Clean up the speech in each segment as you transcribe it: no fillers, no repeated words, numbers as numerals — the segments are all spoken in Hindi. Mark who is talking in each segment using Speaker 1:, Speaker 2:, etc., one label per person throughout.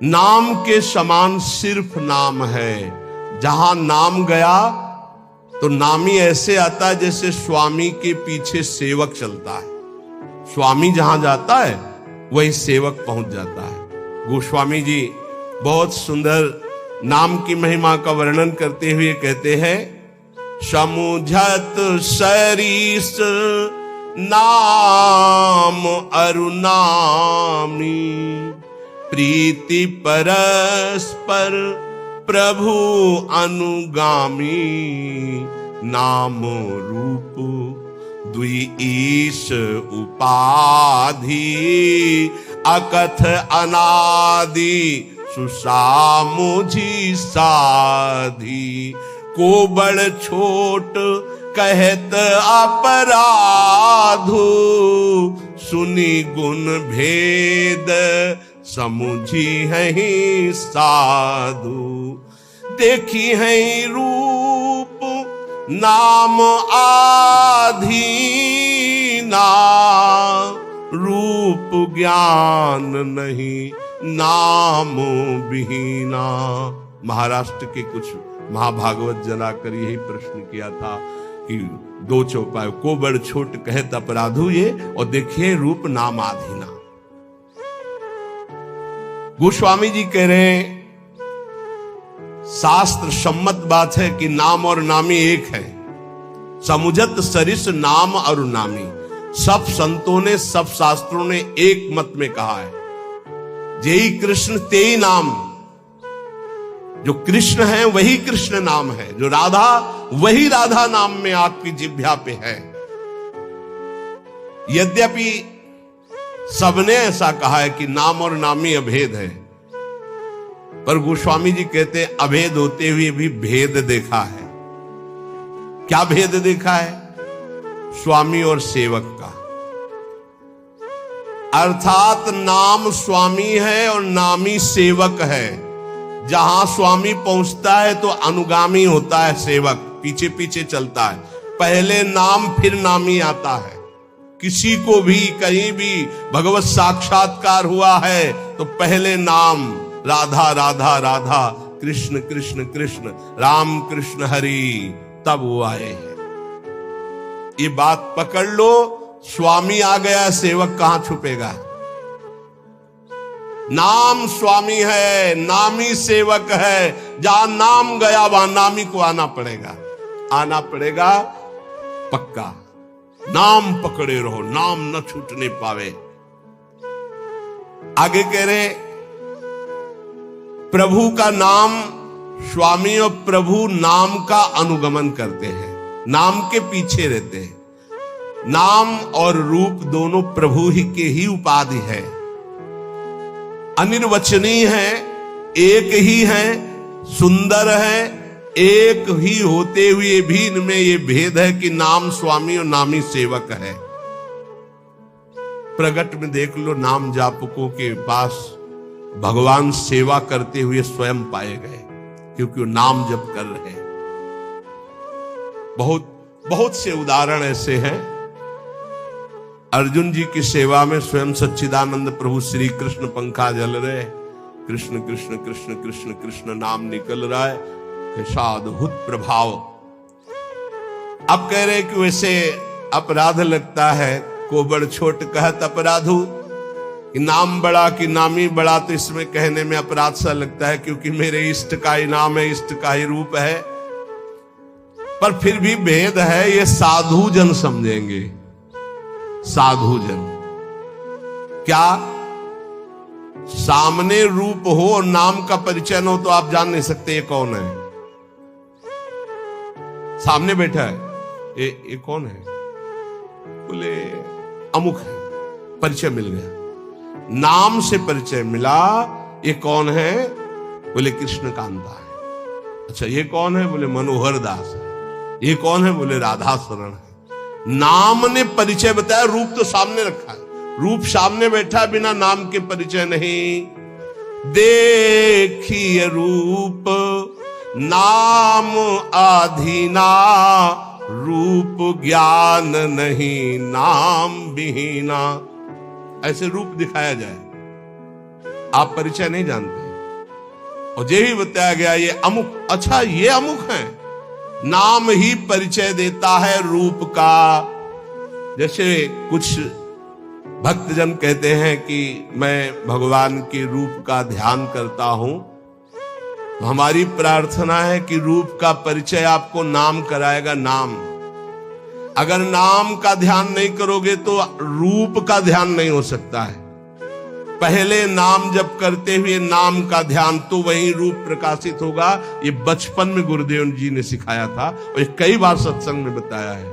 Speaker 1: नाम के समान सिर्फ नाम है। जहां नाम गया तो नामी ऐसे आता है जैसे स्वामी के पीछे सेवक चलता है। स्वामी जहां जाता है वही सेवक पहुंच जाता है। गोस्वामी जी बहुत सुंदर नाम की महिमा का वर्णन करते हुए कहते हैं, समुझत सरीस नाम अरुनामी, प्रीति परस्पर प्रभु अनुगामी, नाम रूप द्वि ईश उपाधि, अकथ अनादि सुसामुझी साधी, को बड़ छोट कहत अपराधु, सुनी गुण भेद समुझी है साधु, देखी है रूप नाम आधीना, रूप ज्ञान नहीं नाम विहीना। महाराष्ट्र के कुछ महाभागवत जलाकर यही प्रश्न किया था कि दो चौपाई, को बड़ छोट कहत अपराधु ये, और देखिए रूप नाम आधीना। गोस्वामी जी कह रहे हैं शास्त्र सम्मत बात है कि नाम और नामी एक है। समुझत सरिस नाम और नामी, सब संतों ने सब शास्त्रों ने एक मत में कहा है, जेई कृष्ण तेई नाम। जो कृष्ण है वही कृष्ण नाम है, जो राधा वही राधा नाम में आपकी जिह्वा पे है। यद्यपि सबने ऐसा कहा है कि नाम और नामी अभेद है, पर गोस्वामी जी कहते हैं अभेद होते हुए भी भेद देखा है। क्या भेद देखा है? स्वामी और सेवक का। अर्थात नाम स्वामी है और नामी सेवक है। जहां स्वामी पहुंचता है तो अनुगामी होता है सेवक, पीछे पीछे चलता है। पहले नाम फिर नामी आता है। किसी को भी कहीं भी भगवत साक्षात्कार हुआ है तो पहले नाम राधा राधा राधा, कृष्ण कृष्ण कृष्ण, राम कृष्ण हरि, तब वो आए हैं। ये बात पकड़ लो, स्वामी आ गया, सेवक कहां छुपेगा। नाम स्वामी है, नामी सेवक है। जहां नाम गया वहां नामी को आना पड़ेगा, आना पड़ेगा पक्का। नाम पकड़े रहो, नाम न छूटने पावे। आगे कह रहे प्रभु का नाम, स्वामी और प्रभु नाम का अनुगमन करते हैं, नाम के पीछे रहते हैं। नाम और रूप दोनों प्रभु ही के ही उपाधि है, अनिर्वचनीय है, एक ही है, सुंदर है। एक ही होते हुए भी इनमें ये भेद है कि नाम स्वामी और नामी सेवक है। प्रगट में देख लो, नाम जापकों के पास भगवान सेवा करते हुए स्वयं पाए गए, क्योंकि वो नाम जप कर रहे हैं। बहुत बहुत से उदाहरण ऐसे हैं। अर्जुन जी की सेवा में स्वयं सच्चिदानंद प्रभु श्री कृष्ण पंखा जल रहे, कृष्ण कृष्ण कृष्ण कृष्ण कृष्ण नाम निकल रहा है, कैसा अद्भुत प्रभाव। अब कह रहे कि वैसे अपराध लगता है, को बड़ छोट कहत अपराधु, कि नाम बड़ा कि नामी बड़ा, तो इसमें कहने में अपराध सा लगता है, क्योंकि मेरे इष्ट का ही नाम है, इष्ट का ही रूप है। पर फिर भी भेद है, ये साधु जन समझेंगे। साधु जन क्या, सामने रूप हो और नाम का परिचय न हो तो आप जान नहीं सकते ये कौन है। सामने बैठा है, ये कौन है? बोले अमुक है, परिचय मिल गया। नाम से परिचय मिला, ये कौन है? बोले कृष्ण कांता है। अच्छा ये कौन है? बोले मनोहर दास है। ये कौन है? बोले राधा शरण है। नाम ने परिचय बताया, रूप तो सामने रखा है। रूप सामने बैठा, बिना नाम के परिचय नहीं। देखिए रूप नाम आधीना, रूप ज्ञान नहीं नाम विहीना। ऐसे रूप दिखाया जाए, आप परिचय नहीं जानते, और ये भी बताया गया ये अमुक, अच्छा ये अमुक है। नाम ही परिचय देता है रूप का। जैसे कुछ भक्तजन कहते हैं कि मैं भगवान के रूप का ध्यान करता हूं, तो हमारी प्रार्थना है कि रूप का परिचय आपको नाम कराएगा। नाम, अगर नाम का ध्यान नहीं करोगे तो रूप का ध्यान नहीं हो सकता है। पहले नाम जप करते हुए नाम का ध्यान, तो वही रूप प्रकाशित होगा। ये बचपन में गुरुदेव जी ने सिखाया था और ये कई बार सत्संग में बताया है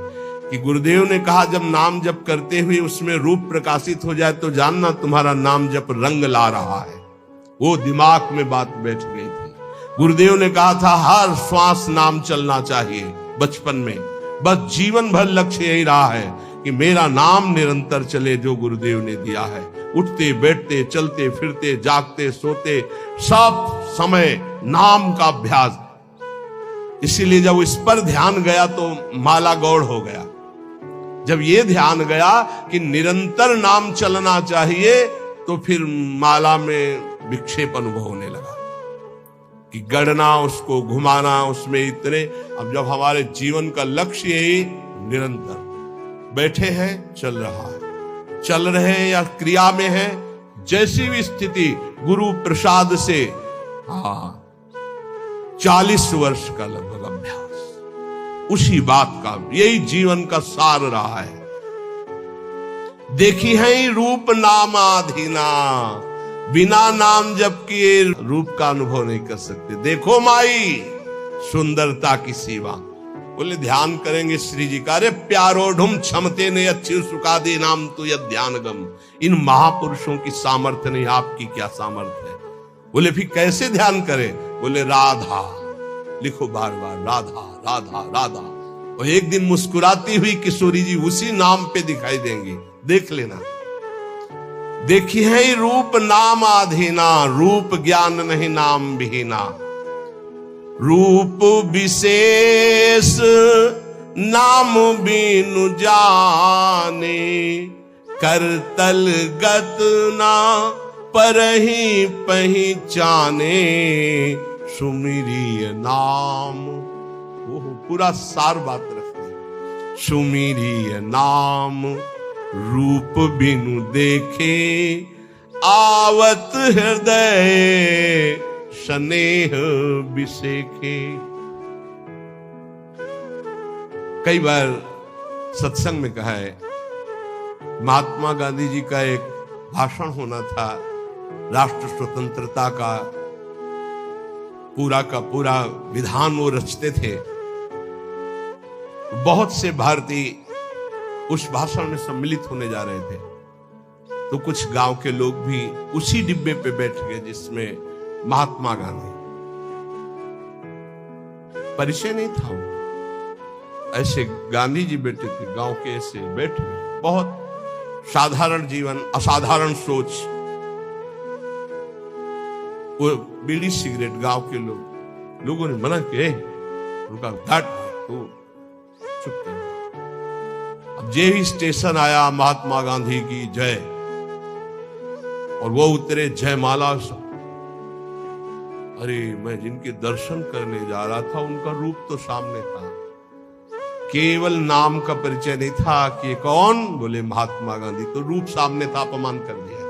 Speaker 1: कि गुरुदेव ने कहा जब नाम जप करते हुए उसमें रूप प्रकाशित हो जाए तो जानना तुम्हारा नाम जप रंग ला रहा है। वो दिमाग में बात बैठ गई थी। गुरुदेव ने कहा था हर श्वास नाम चलना चाहिए बचपन में, बस जीवन भर लक्ष्य यही रहा है कि मेरा नाम निरंतर चले जो गुरुदेव ने दिया है। उठते बैठते चलते फिरते जागते सोते सब समय नाम का अभ्यास। इसीलिए जब इस पर ध्यान गया तो माला गौड़ हो गया। जब ये ध्यान गया कि निरंतर नाम चलना चाहिए तो फिर माला में विक्षेप अनुभव होने लगा कि गढ़ना, उसको घुमाना, उसमें इतने। अब जब हमारे जीवन का लक्ष्य यही निरंतर बैठे हैं, चल रहा है, चल रहे हैं या क्रिया में है, जैसी भी स्थिति गुरु प्रसाद से 40 वर्ष का लगभग अभ्यास, उसी बात का यही जीवन का सार रहा है। देखी है रूप नामाधीना, बिना नाम जप किए रूप का अनुभव नहीं कर सकते। देखो माई सुंदरता की सेवा, बोले ध्यान करेंगे श्री जी का। अरे प्यारो ढूम क्षमते ने अच्छी सुखादे नाम तू यह ध्यान गम। इन महापुरुषों की सामर्थ्य नहीं, आपकी क्या सामर्थ्य है। बोले फिर कैसे ध्यान करें? बोले राधा लिखो बार बार, राधा राधा राधा। और एक दिन मुस्कुराती हुई किशोरी जी उसी नाम पे दिखाई देंगी, देख लेना। देखी है रूप नाम आधीना, रूप ज्ञान नहीं नाम विहीना। रूप विशेष नाम बिनु जाने, करतल गत ना परहि पहचाने। सुमिरिय नाम, वो पूरा सार बात रखते। सुमिरिय नाम रूप बिनु देखे, आवत हृदय स्नेह बिसेखे। कई बार सत्संग में कहा है, महात्मा गांधी जी का एक भाषण होना था, राष्ट्र स्वतंत्रता का पूरा विधान वो रचते थे। बहुत से भारतीय उस भाषण में सम्मिलित होने जा रहे थे, तो कुछ गांव के लोग भी उसी डिब्बे पे बैठ गए जिसमें महात्मा गांधी। परिचय नहीं था उनका, ऐसे गांधी जी बैठे थे, गांव के ऐसे बैठे, बहुत साधारण जीवन, असाधारण सोच। वो बीड़ी सिगरेट गांव के लोगों ने मना किया, उनका घाट तो चुप कर। अब जे ही स्टेशन आया, महात्मा गांधी की जय, और वो उतरे जयमाला। अरे मैं जिनके दर्शन करने जा रहा था उनका रूप तो सामने था, केवल नाम का परिचय नहीं था कि कौन। बोले महात्मा गांधी, तो रूप सामने था, अपमान कर दिया,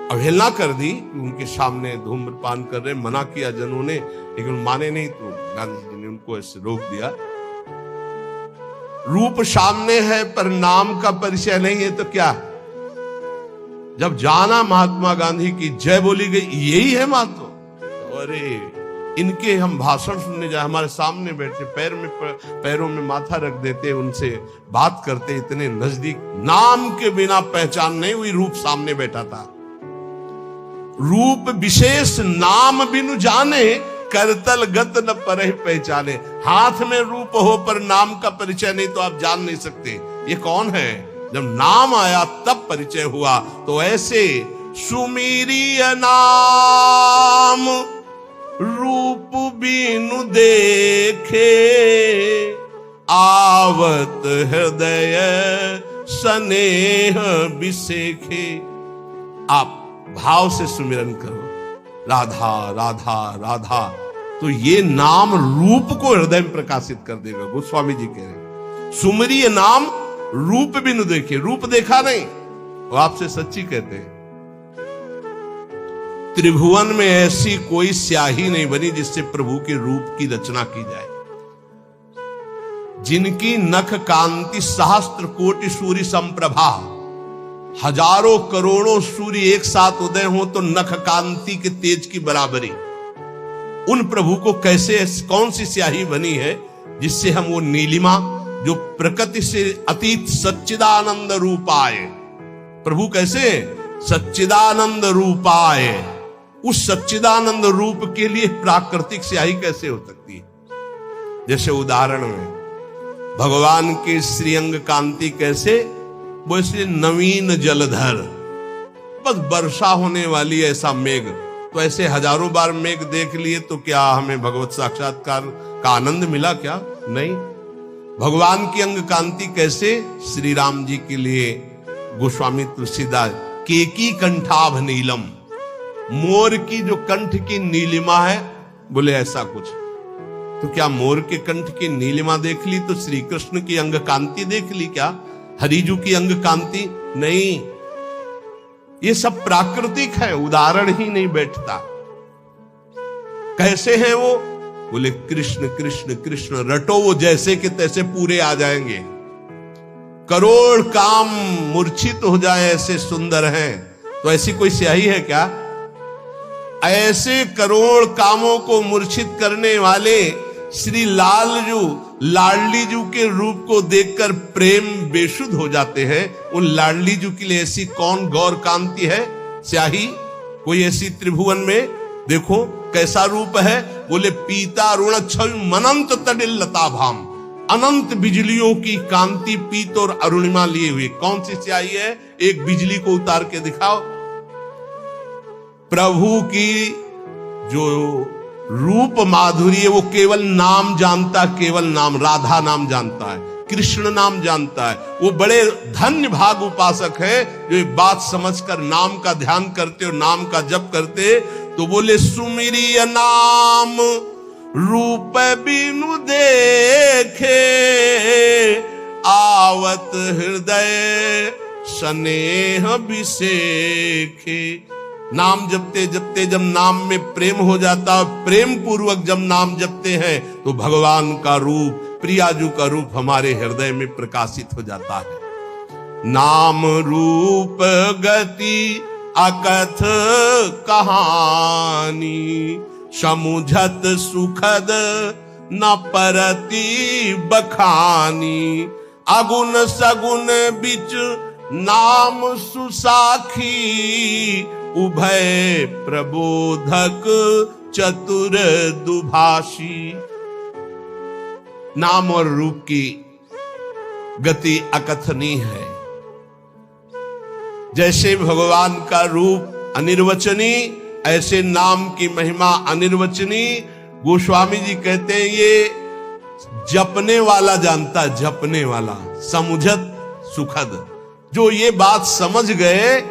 Speaker 1: अवहेलना कर दी। उनके सामने धूम्रपान कर रहे, मना किया जनों ने, लेकिन माने नहीं, तो गांधी जी ने उनको ऐसे रोक दिया। रूप सामने है पर नाम का परिचय नहीं है तो क्या? जब जाना महात्मा गांधी की जय बोली गई, यही है महत्व। अरे इनके हम भाषण सुनने जाए, हमारे सामने बैठे, पैरों में माथा रख देते, उनसे बात करते, इतने नजदीक। नाम के बिना पहचान नहीं हुई, रूप सामने बैठा था। रूप विशेष नाम बिनु जाने, करतल गत न परहि पहचाने। हाथ में रूप हो पर नाम का परिचय नहीं तो आप जान नहीं सकते ये कौन है। जब नाम आया तब परिचय हुआ। तो ऐसे सुमिरिय नाम रूप बिनु देखे, आवत हृदय स्नेह बिसेखे। आप भाव से सुमिरन करो, राधा राधा राधा, तो ये नाम रूप को हृदय में प्रकाशित कर देगा। गोस्वामी जी कह रहे सुमरिय नाम रूप भी न देखे, रूप देखा नहीं, वो आपसे सच्ची कहते हैं। त्रिभुवन में ऐसी कोई स्याही नहीं बनी जिससे प्रभु के रूप की रचना की जाए। जिनकी नख कांति सहस्त्र कोटि सूर्य संप्रभा, हजारों करोड़ों सूर्य एक साथ उदय हो तो नख कांति के तेज की बराबरी, उन प्रभु को कैसे, कौन सी स्याही बनी है जिससे हम वो नीलिमा जो प्रकृति से अतीत सच्चिदानंद रूपाय, प्रभु कैसे सच्चिदानंद रूपाय, उस सच्चिदानंद रूप के लिए प्राकृतिक स्याही कैसे हो सकती है। जैसे उदाहरण में भगवान के श्रीअंग कांति कैसे, वो इसलिए नवीन जलधर, बस वर्षा होने वाली ऐसा मेघ, तो ऐसे हजारों बार मेघ देख लिए तो क्या हमें भगवत साक्षात्कार का आनंद मिला क्या? नहीं। भगवान की अंग कांति कैसे, श्री राम जी के लिए गोस्वामी तुलसीदास केकी कंठाभ नीलम, मोर की जो कंठ की नीलिमा है, बोले ऐसा कुछ। तो क्या मोर के कंठ की नीलिमा देख ली तो श्री कृष्ण की अंग कांति देख ली क्या? हरिजू की अंग कांति नहीं। ये सब प्राकृतिक है, उदाहरण ही नहीं बैठता। कैसे हैं वो? बोले कृष्ण कृष्ण कृष्ण रटो, वो जैसे के तैसे पूरे आ जाएंगे। करोड़ काम मूर्छित हो जाए ऐसे सुंदर हैं। तो ऐसी कोई स्याही है क्या? ऐसे करोड़ कामों को मूर्छित करने वाले श्री लालजू लाडलीजू के रूप को देखकर प्रेम बेसुध हो जाते हैं। उन लाडलीजू के लिए ऐसी कौन गौर कांति है, स्याही कोई ऐसी त्रिभुवन में? देखो कैसा रूप है। बोले पीता रुण छवि मनंत तडिल लता भाम, अनंत बिजलियों की कांति पीत और अरुणिमा लिए हुए। कौन सी स्याही है? एक बिजली को उतार के दिखाओ। प्रभु की जो रूप माधुरी है वो केवल नाम जानता, केवल नाम, राधा नाम जानता है, कृष्ण नाम जानता है। वो बड़े धन्य भाग उपासक है जो एक बात समझकर नाम का ध्यान करते और नाम का जप करते। तो बोले सुमिरिय नाम रूप बिनु देखे, आवत हृदय स्नेह विसेखे। नाम जपते जपते जब नाम में प्रेम हो जाता, प्रेम पूर्वक जब नाम जपते हैं तो भगवान का रूप, प्रियाजू का रूप हमारे हृदय में प्रकाशित हो जाता है। नाम रूप गति अकथ कहानी, समुझत सुखद न परति बखानी। अगुण सगुण बिच नाम सुसाखी, उभय प्रबोधक चतुर दुभाषी। नाम और रूप की गति अकथनीय है। जैसे भगवान का रूप अनिर्वचनीय, ऐसे नाम की महिमा अनिर्वचनीय। गोस्वामी जी कहते हैं ये जपने वाला जानता, जपने वाला, समुझत सुखद। जो ये बात समझ गए,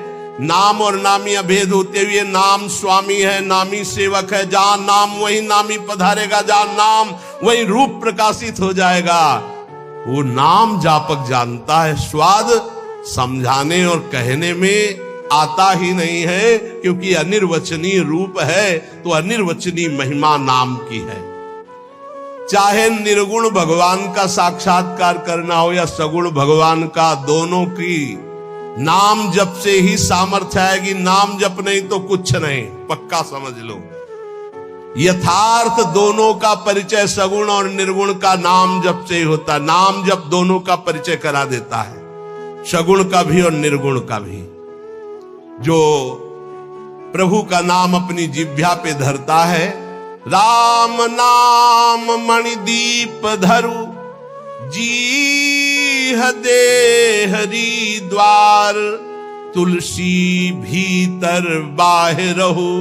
Speaker 1: नाम और नामी अभेद होते हुए नाम स्वामी है, नामी सेवक है, जहां नाम वही नामी पधारेगा, जहां नाम वही रूप प्रकाशित हो जाएगा। वो नाम जापक जानता है। स्वाद समझाने और कहने में आता ही नहीं है, क्योंकि अनिर्वचनीय रूप है तो अनिर्वचनीय महिमा नाम की है। चाहे निर्गुण भगवान का साक्षात्कार करना हो या सगुण भगवान का, दोनों की नाम जप से ही सामर्थ्य आएगी। नाम जप नहीं तो कुछ नहीं, पक्का समझ लो। यथार्थ दोनों का परिचय सगुण और निर्गुण का नाम जप से ही होता। नाम जप दोनों का परिचय करा देता है, सगुण का भी और निर्गुण का भी। जो प्रभु का नाम अपनी जिह्वा पे धरता है, राम नाम मणिदीप धरु, जीह दे हरि द्वार। तुलसी भीतर बाहरहु,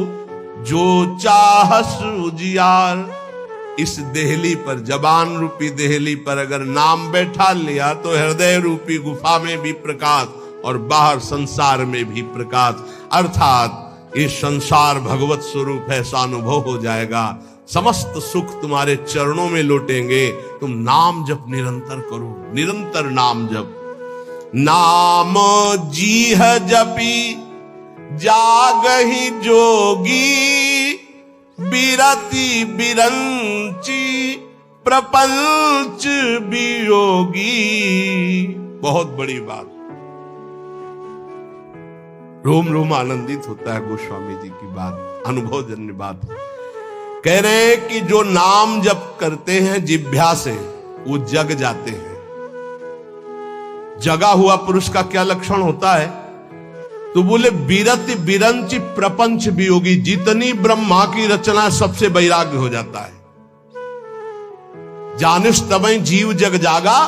Speaker 1: जो चाहस उजियार। इस देहली पर, जबान रूपी देहली पर अगर नाम बैठा लिया तो हृदय रूपी गुफा में भी प्रकाश और बाहर संसार में भी प्रकाश। अर्थात ये संसार भगवत स्वरूप है, ऐसा अनुभव हो जाएगा। समस्त सुख तुम्हारे चरणों में लौटेंगे। तुम नाम जप निरंतर करो, निरंतर नाम जप। नाम जीह जपी जागहि जोगी, बिरति बिरंची प्रपंच वियोगी। बहुत बड़ी बात, रोम रोम आनंदित होता है गोस्वामी जी की बात, अनुभवजन्य बात। कह रहे हैं कि जो नाम जप करते हैं जिह्वा से वो जग जाते हैं। जगा हुआ पुरुष का क्या लक्षण होता है? तो बोले बिरति बिरंची प्रपंच वियोगी, जितनी ब्रह्मा की रचना सबसे वैराग्य हो जाता है। जानिस तबई जीव जग जागा,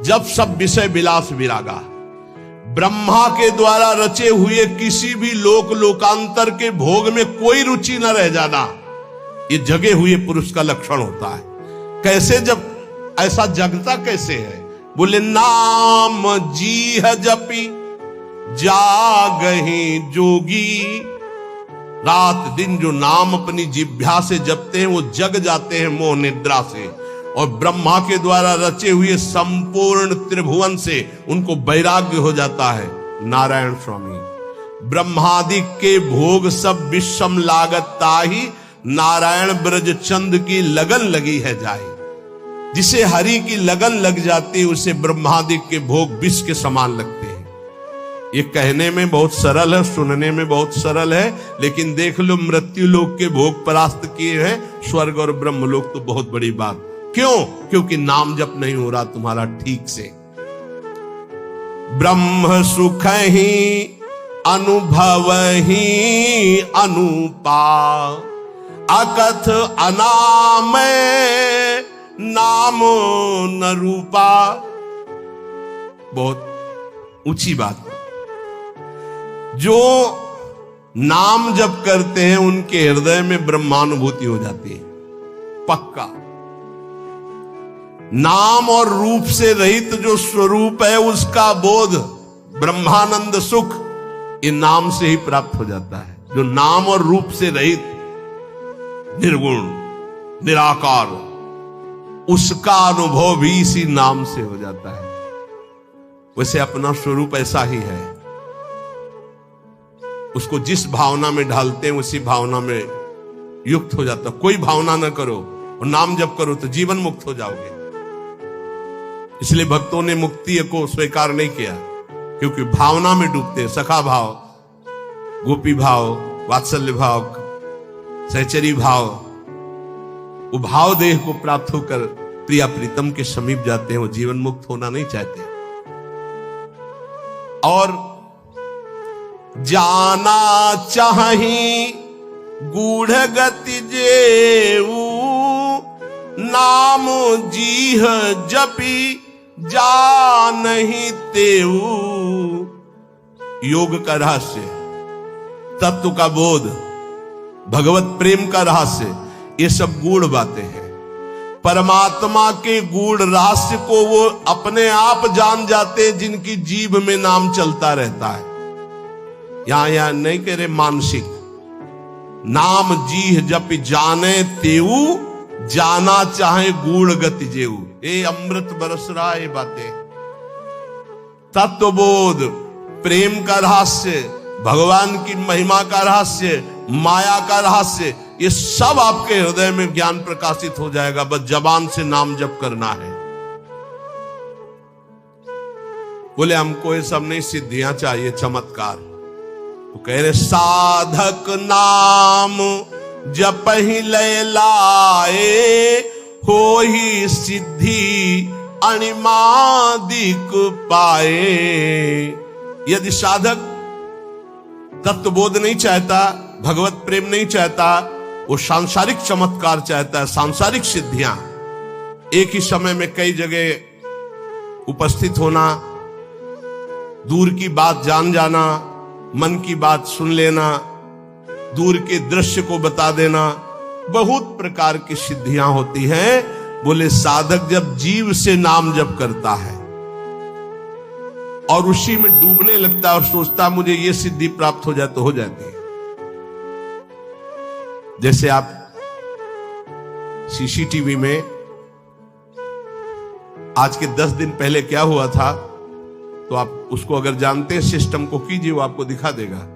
Speaker 1: जब सब विषय विलास विरागा। ब्रह्मा के द्वारा रचे हुए किसी भी लोक लोकांतर के भोग में कोई रुचि न रह जाना, ये जगे हुए पुरुष का लक्षण होता है। कैसे, जब ऐसा जगता कैसे है? बोले नाम जीह जपी जागहि जोगी। रात दिन जो नाम अपनी जिह्वा से जपते हैं वो जग जाते हैं मोह निद्रा से, और ब्रह्मा के द्वारा रचे हुए संपूर्ण त्रिभुवन से उनको वैराग्य हो जाता है। नारायण स्वामी, ब्रह्मादि के भोग सब विषम लागत ताही, नारायण ब्रज चंद की लगन लगी है जाए। जिसे हरि की लगन लग जाती है उसे ब्रह्मादि के भोग विष के समान लगते हैं। ये कहने में बहुत सरल है, सुनने में बहुत सरल है, लेकिन देख लो मृत्यु लोक के भोग परास्त किए हैं, स्वर्ग और ब्रह्म लोक तो बहुत बड़ी बात। क्यों? क्योंकि नाम जप नहीं हो रहा तुम्हारा ठीक से। ब्रह्म सुख ही अनुभव ही अनुपा, अकथ अनाम नाम न रूपा। बहुत ऊंची बात। जो नाम जप करते हैं उनके हृदय में ब्रह्मानुभूति हो जाती है, पक्का। नाम और रूप से रहित जो स्वरूप है उसका बोध, ब्रह्मानंद सुख, ये नाम से ही प्राप्त हो जाता है। जो नाम और रूप से रहित, निर्गुण निराकार, उसका अनुभव भी इसी नाम से हो जाता है। वैसे अपना स्वरूप ऐसा ही है, उसको जिस भावना में ढालते हैं उसी भावना में युक्त हो जाता। कोई भावना न करो और नाम जप करो तो जीवन मुक्त हो जाओगे। इसलिए भक्तों ने मुक्ति को स्वीकार नहीं किया, क्योंकि भावना में डूबते हैं। सखा भाव, गोपी भाव, वात्सल्य भाव, सहचरी भाव, वो भाव देह को प्राप्त होकर प्रिया प्रीतम के समीप जाते हैं। वो जीवन मुक्त होना नहीं चाहते। और जाना चाही गूढ़ गति जेऊ, नाम जीह जपी जानहि तेऊ। योग का रहस्य, तत्व का बोध, भगवत प्रेम का रहस्य, ये सब गूढ़ बातें हैं। परमात्मा के गूढ़ रहस्य को वो अपने आप जान जाते हैं जिनकी जीभ में नाम चलता रहता है। यहां नहीं कह रहे मानसिक। नाम जीह जप जाने तेऊ, जाना चाहे गूढ़ गति जेऊ। ये अमृत बरस रहा है बातें। तत्वबोध, प्रेम का रहस्य, भगवान की महिमा का रहस्य, माया का रहस्य, ये सब आपके हृदय में ज्ञान प्रकाशित हो जाएगा। बस जबान से नाम जप करना है। बोले हमको ये सब नहीं, सिद्धियां चाहिए, चमत्कार। तो कह रहे साधक नाम जप ही लय लाए, हो ही सिद्धि अणिमादिक पाए। यदि साधक तत्वबोध नहीं चाहता, भगवत प्रेम नहीं चाहता, वो सांसारिक चमत्कार चाहता है, सांसारिक सिद्धियां, एक ही समय में कई जगह उपस्थित होना, दूर की बात जान जाना, मन की बात सुन लेना, दूर के दृश्य को बता देना, बहुत प्रकार की सिद्धियां होती हैं। बोले साधक जब जीव से नाम जप करता है और उसी में डूबने लगता है और सोचता मुझे ये सिद्धि प्राप्त हो जाए, तो हो जाती है। जैसे आप सीसीटीवी में आज के 10 दिन पहले क्या हुआ था, तो आप उसको अगर जानते हैं सिस्टम को कीजिए, वो आपको दिखा देगा।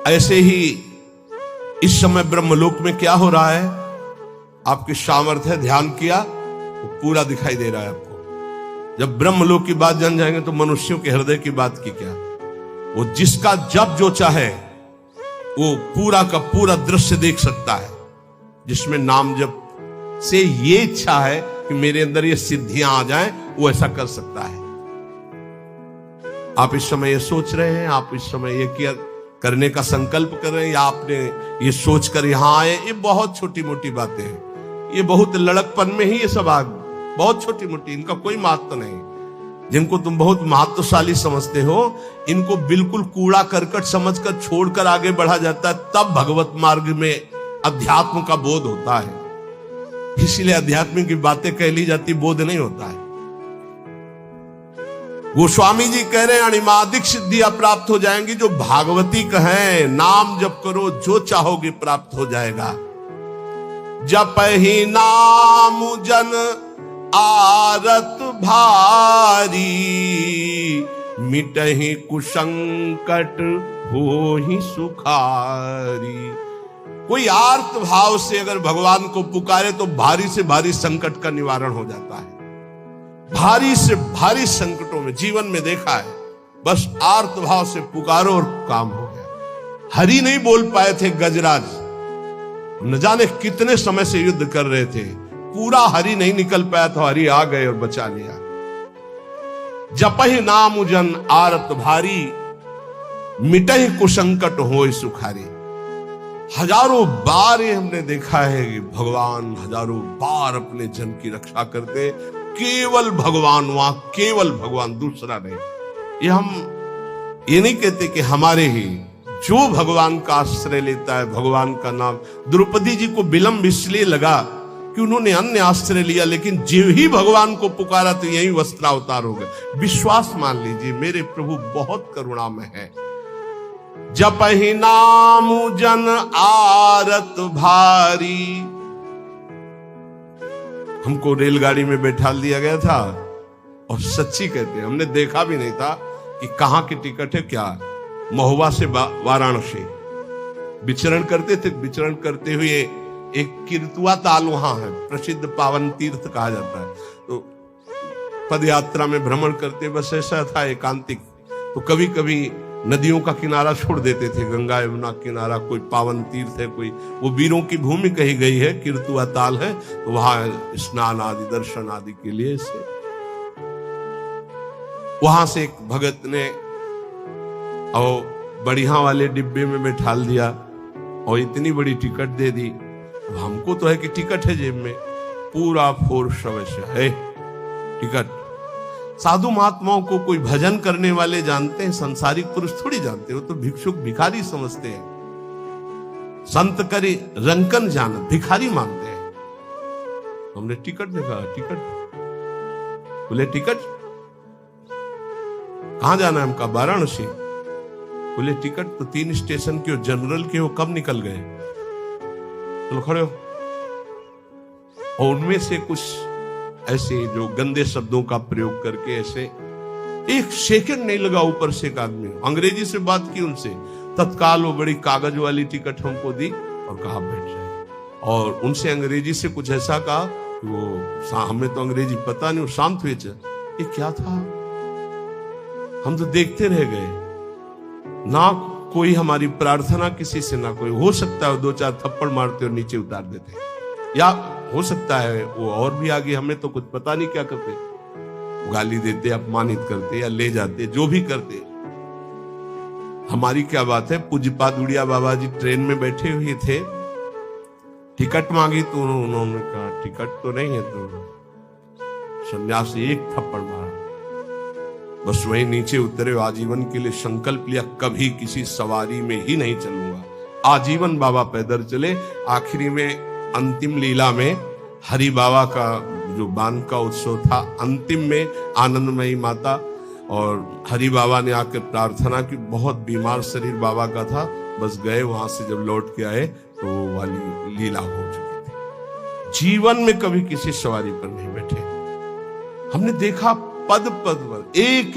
Speaker 1: ऐसे ही इस समय ब्रह्मलोक में क्या हो रहा है, आपकी सामर्थ्य ध्यान किया वो पूरा दिखाई दे रहा है आपको। जब ब्रह्मलोक की बात जान जाएंगे तो मनुष्यों के हृदय की बात की क्या, वो जिसका जब जो चाहे वो पूरा का पूरा दृश्य देख सकता है, जिसमें नाम जप से ये इच्छा है कि मेरे अंदर ये सिद्धियां आ जाएं, वो ऐसा कर सकता है। आप इस समय ये सोच रहे हैं, आप इस समय ये किया करने का संकल्प कर रहे हैं, या आपने ये सोचकर यहां आए, ये बहुत छोटी मोटी बातें हैं। ये बहुत लड़कपन में ही ये सब बहुत छोटी मोटी, इनका कोई महत्व नहीं। जिनको तुम बहुत महत्वशाली समझते हो, इनको बिल्कुल कूड़ा करकट समझकर छोड़कर आगे बढ़ा जाता है, तब भगवत मार्ग में अध्यात्म का बोध होता है। इसीलिए अध्यात्म की बातें कह ली जाती, बोध नहीं होता है। गोस्वामी जी कह रहे हैं अणिमादिक सिद्धियां प्राप्त हो जाएंगी जो भागवती कहें, नाम जप करो जो चाहोगे प्राप्त हो जाएगा। जप ही नाम जन आरत भारी, मिटहि कुसंकट होहि सुखारी। कोई आर्त भाव से अगर भगवान को पुकारे तो भारी से भारी संकट का निवारण हो जाता है। भारी से भारी संकटों में जीवन में देखा है, बस आर्त भाव से पुकारो और काम हो गया। हरि नहीं बोल पाए थे गजराज, न जाने कितने समय से युद्ध कर रहे थे, पूरा हरि नहीं निकल पाया तो हरि आ गए और बचा लिया। जपहि नाम जन आरत भारी, मिटहि कुसंकट होय सुखारी। हजारों बार ये हमने देखा है कि भगवान हजारों बार अपने जन की रक्षा करते, केवल भगवान, वहां केवल भगवान, दूसरा नहीं। ये हम ये नहीं कहते कि हमारे ही, जो भगवान का आश्रय लेता है, भगवान का नाम। द्रौपदी जी को विलंब इसलिए लगा कि उन्होंने अन्य आश्रय लिया, लेकिन जो ही भगवान को पुकारा तो यही वस्त्रावतार हो गए। विश्वास मान लीजिए, मेरे प्रभु बहुत करुणामय है। जपहि नाम जन आरत भारी। हमको रेलगाड़ी में बैठा दिया गया था, और सच्ची कहते हैं हमने देखा भी नहीं था कि कहां की टिकट है क्या। महुआ से वाराणसी विचरण करते थे, विचरण करते हुए एक किरतुआ ताल वहां है, प्रसिद्ध पावन तीर्थ कहा जाता है। तो पद यात्रा में भ्रमण करते, बस ऐसा था एकांतिक, तो कभी कभी नदियों का किनारा छोड़ देते थे, गंगा यमुना किनारा, कोई पावन तीर्थ है, कोई वो वीरों की भूमि कही गई है, किरतुआ ताल है, तो वहां स्नान आदि दर्शन आदि के लिए से वहां से एक भगत ने और बढ़िया वाले डिब्बे में बैठाल दिया और इतनी बड़ी टिकट दे दी। हमको तो है कि टिकट है जेब में, पूरा फोर्स अवश्य है टिकट। साधु महात्माओं को कोई भजन करने वाले जानते हैं, संसारिक पुरुष थोड़ी जानते हो, तो भिक्षुक भिखारी समझते हैं। संत करी रंकन जान, भिखारी मानते हैं। हमने टिकट देखा, टिकट बोले टिकट कहां जाना है हमका, वाराणसी। बोले टिकट तो 3 स्टेशन के हो, जनरल के हो, कब निकल गए। चलो खड़े हो। और उनमें से कुछ ऐसे जो गंदे शब्दों का प्रयोग करके, ऐसे एक सेकंड नहीं लगा, ऊपर से एक आदमी अंग्रेजी से बात की उनसे, तत्काल वो बड़ी कागज वाली टिकट हमको दी और कहा बैठ जाए। और उनसे अंग्रेजी से कुछ ऐसा कहा, वो हमें तो अंग्रेजी पता नहीं, वो शांत हुए। ये क्या था, हम तो देखते रह गए, ना कोई हमारी प्रार्थना किसी से, ना कोई। हो सकता है 2-4 थप्पड़ मारते और नीचे उतार देते, या हो सकता है वो और भी आगे, हमें तो कुछ पता नहीं क्या करते, गाली देते, अपमानित करते या ले जाते, जो भी करते। हमारी क्या बात है। पूज्यपाद उड़िया बाबा जी ट्रेन में बैठे हुए थे, टिकट मांगी तो उन्होंने कहा टिकट तो नहीं है, तो सन्यासी एक थप्पड़ मारा, बस वही नीचे उतरे। आजीवन के लिए संकल्प लिया, कभी किसी सवारी में ही नहीं चलूंगा। आजीवन बाबा पैदल चले। आखिरी में अंतिम लीला में हरि बाबा का जो बान का उत्सव था, अंतिम में आनंदमयी माता और हरि बाबा ने आकर प्रार्थना की। बहुत बीमार शरीर बाबा का था, बस गए, वहां से जब लौट के आए तो वो वाली लीला हो चुकी थी। जीवन में कभी किसी सवारी पर नहीं बैठे। हमने देखा पद पद पर एक